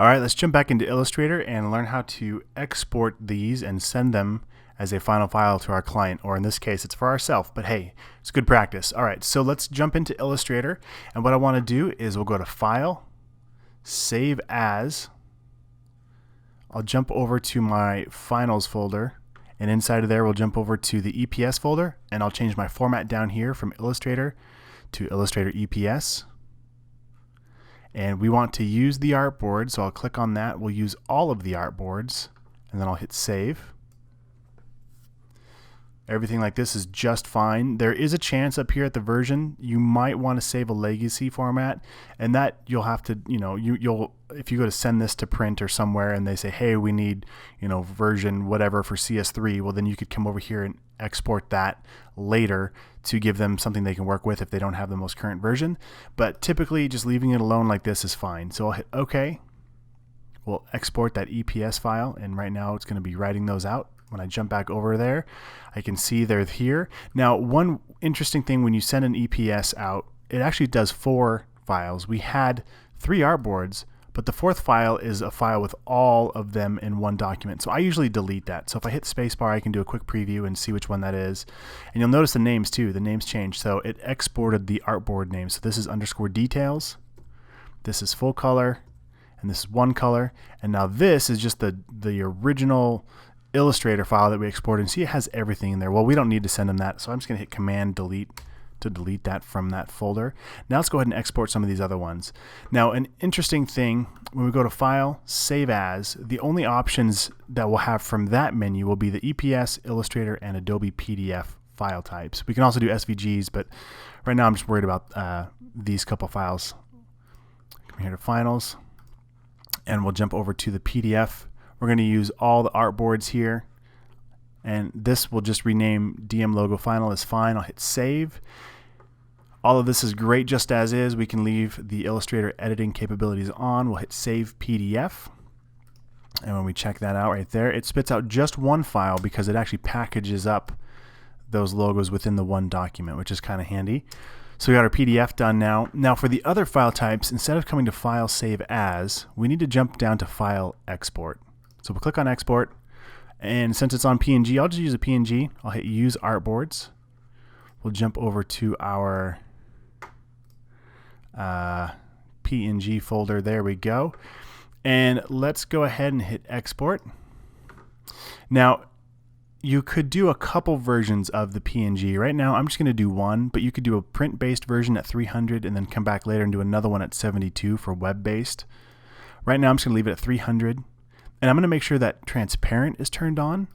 All right, let's jump back into Illustrator and learn how to export these and send them as a final file to our client, or in this case, it's for ourselves, but hey, it's good practice. All right, so let's jump into Illustrator, and what I want to do is we'll go to File, Save As. I'll jump over to my Finals folder, and inside of there, we'll jump over to the EPS folder, and I'll change my format down here from Illustrator to Illustrator EPS. And we want to use the artboard, so I'll click on that. We'll use all of the artboards, and then I'll hit Save. Everything like this is just fine. There is a chance up here at the version you might want to save a legacy format, and that you'll have to, you'll if you go to send this to print or somewhere and they say, hey, we need, version whatever for CS3, well then you could come over here and export that later to give them something they can work with if they don't have the most current version. But typically just leaving it alone like this is fine. So I'll hit OK. We'll export that EPS file, and right now it's going to be writing those out. When I jump back over there, I can see they're here. Now, one interesting thing when you send an EPS out, it actually does 4 files. We had 3 artboards, but the 4th file is a file with all of them in one document. So I usually delete that. So if I hit spacebar, I can do a quick preview and see which one that is. And you'll notice the names too. The names changed. So it exported the artboard name. So this is _details. This is full color. And this is one color. And now this is just the original Illustrator file that we exported, and see it has everything in there. Well, we don't need to send them that, so I'm just going to hit Command Delete to delete that from that folder. Now let's go ahead and export some of these other ones. Now, an interesting thing, when we go to File, Save As, the only options that we'll have from that menu will be the EPS, Illustrator, and Adobe PDF file types. We can also do SVGs, but right now I'm just worried about these couple files. Come here to Finals, and we'll jump over to the PDF. We're going to use all the artboards here, and this will just rename DM Logo Final is fine. I'll hit Save. All of this is great just as is. We can leave the Illustrator editing capabilities on. We'll hit Save PDF, and when we check that out right there, it spits out just one file because it actually packages up those logos within the one document, which is kind of handy. So we got our PDF done now. Now for the other file types, instead of coming to File, Save As, we need to jump down to File, Export. So we'll click on Export, and since it's on PNG, I'll just use a PNG. I'll hit Use Artboards. We'll jump over to our PNG folder. There we go. And let's go ahead and hit Export. Now, you could do a couple versions of the PNG. Right now, I'm just going to do one, but you could do a print-based version at 300 and then come back later and do another one at 72 for web-based. Right now, I'm just going to leave it at 300. And I'm going to make sure that transparent is turned on.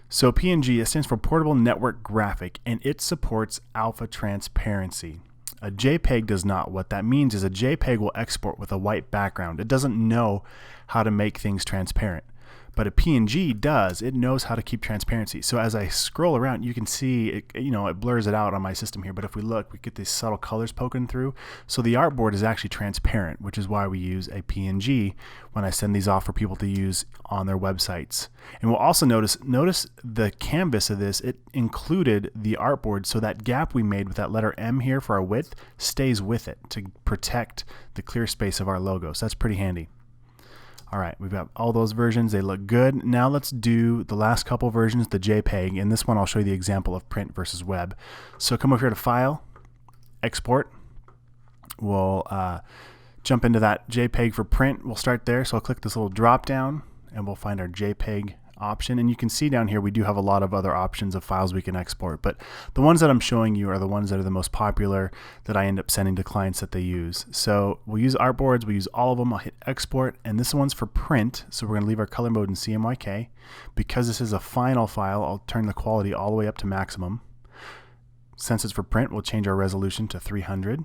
So PNG, it stands for Portable Network Graphic, and it supports alpha transparency. A JPEG does not. What that means is a JPEG will export with a white background. It doesn't know how to make things transparent. But a PNG does. It knows how to keep transparency. So as I scroll around, you can see it, it blurs it out on my system here. But if we look, we get these subtle colors poking through. So the artboard is actually transparent, which is why we use a PNG when I send these off for people to use on their websites. And we'll also notice the canvas of this, it included the artboard. So that gap we made with that letter M here for our width stays with it to protect the clear space of our logo. So that's pretty handy. All right, we've got all those versions. They look good. Now let's do the last couple versions, the JPEG. In this one, I'll show you the example of print versus web. So come over here to File, Export. We'll jump into that JPEG for print. We'll start there. So I'll click this little drop down, and we'll find our JPEG option. And you can see down here we do have a lot of other options of files we can export, but the ones that I'm showing you are the ones that are the most popular that I end up sending to clients that they use. So we'll use artboards, we use all of them. I'll hit Export, and this one's for print, so we're going to leave our color mode in CMYK. Because this is a final file, I'll turn the quality all the way up to maximum. Since it's for print, we'll change our resolution to 300,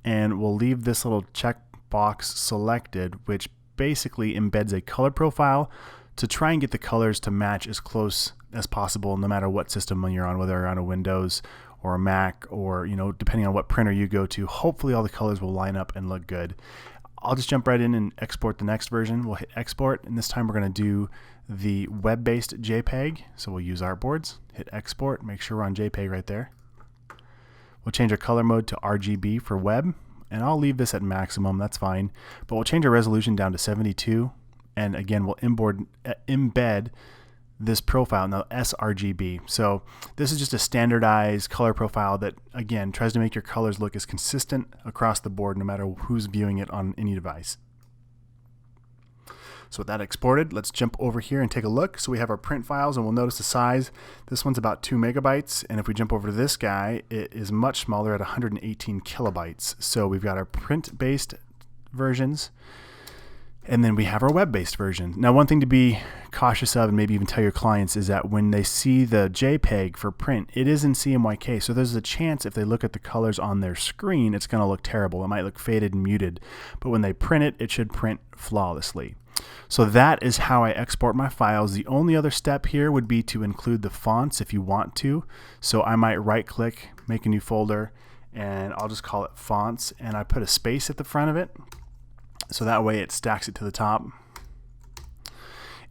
and we'll leave this little checkbox selected, which basically embeds a color profile to try and get the colors to match as close as possible no matter what system you're on, whether you're on a Windows or a Mac, or depending on what printer you go to. Hopefully all the colors will line up and look good. I'll just jump right in and export the next version. We'll hit Export, and this time we're going to do the web-based JPEG. So we'll use artboards, hit Export, make sure we're on JPEG right there. We'll change our color mode to RGB for web. and I'll leave this at maximum, that's fine, but we'll change our resolution down to 72, and again we'll embed this profile, now sRGB. So this is just a standardized color profile that again tries to make your colors look as consistent across the board no matter who's viewing it on any device. So with that exported, let's jump over here and take a look. So we have our print files, and we'll notice the size. This one's about 2 megabytes, and if we jump over to this guy, it is much smaller at 118 kilobytes. So we've got our print-based versions, and then we have our web-based version. Now, one thing to be cautious of, and maybe even tell your clients, is that when they see the JPEG for print, it is in CMYK. So there's a chance if they look at the colors on their screen, it's going to look terrible. It might look faded and muted. But when they print it, it should print flawlessly. So that is how I export my files. The only other step here would be to include the fonts if you want to. So I might right-click, make a new folder, and I'll just call it fonts, and I put a space at the front of it. So that way it stacks it to the top.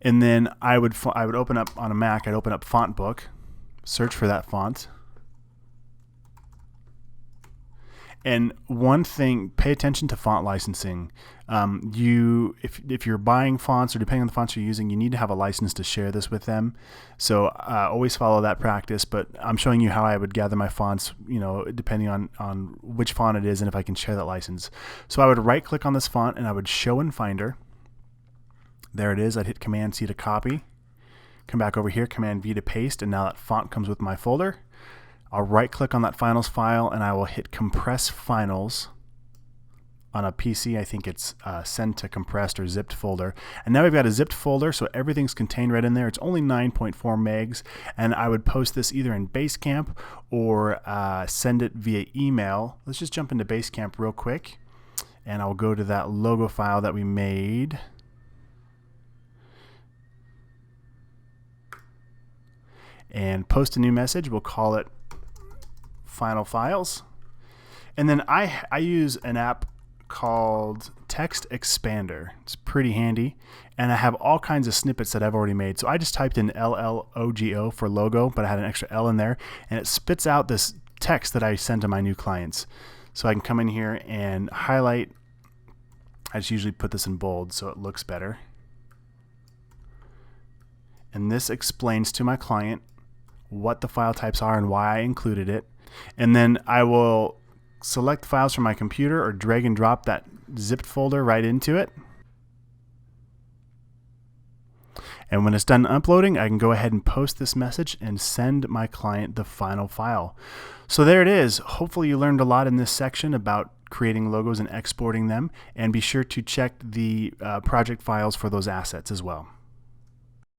And then I would open up on a Mac, I'd open up Font Book, search for that font. And one thing, pay attention to font licensing. If you're buying fonts, or depending on the fonts you're using, you need to have a license to share this with them. So always follow that practice. But I'm showing you how I would gather my fonts, depending on which font it is and if I can share that license. So I would right-click on this font and I would show in Finder. There it is. I'd hit Command-C to copy. Come back over here, Command-V to paste, and now that font comes with my folder. I'll right-click on that finals file and I will hit Compress Finals. On a PC, I think it's send to compressed or zipped folder. And now we've got a zipped folder, so everything's contained right in there. It's only 9.4 megs, and I would post this either in Basecamp or send it via email. Let's just jump into Basecamp real quick, and I'll go to that logo file that we made. And post a new message. We'll call it Final Files. And then I use an app called Text Expander. It's pretty handy, and I have all kinds of snippets that I've already made. So I just typed in LLOGO for logo, but I had an extra L in there, and it spits out this text that I send to my new clients. So I can come in here and highlight. I just usually put this in bold so it looks better. And this explains to my client what the file types are and why I included it. And then I will select files from my computer or drag and drop that zipped folder right into it. And when it's done uploading, I can go ahead and post this message and send my client the final file. So there it is. Hopefully you learned a lot in this section about creating logos and exporting them, and be sure to check the project files for those assets as well.